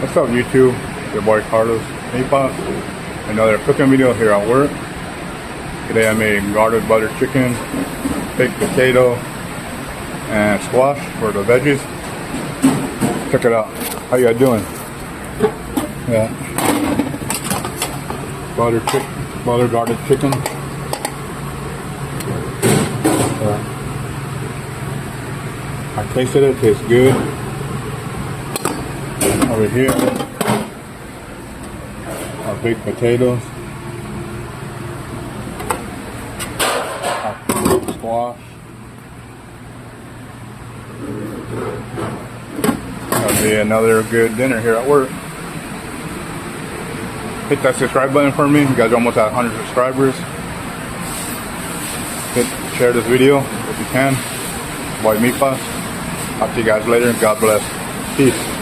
What's up YouTube? Your boy Carlos Mipas. Another cooking video here at work. Today I made garlic butter chicken, baked potato, and squash for the veggies. Check it out. How you guys doing? Yeah. Butter garlic chicken. I tasted it, tastes good. Over here, our baked potatoes, our squash. That'll be another good dinner here at work. Hit that subscribe button for me. You guys are almost at 100 subscribers. Share this video if you can. Boy Mipas. Talk to you guys later. God bless. Peace.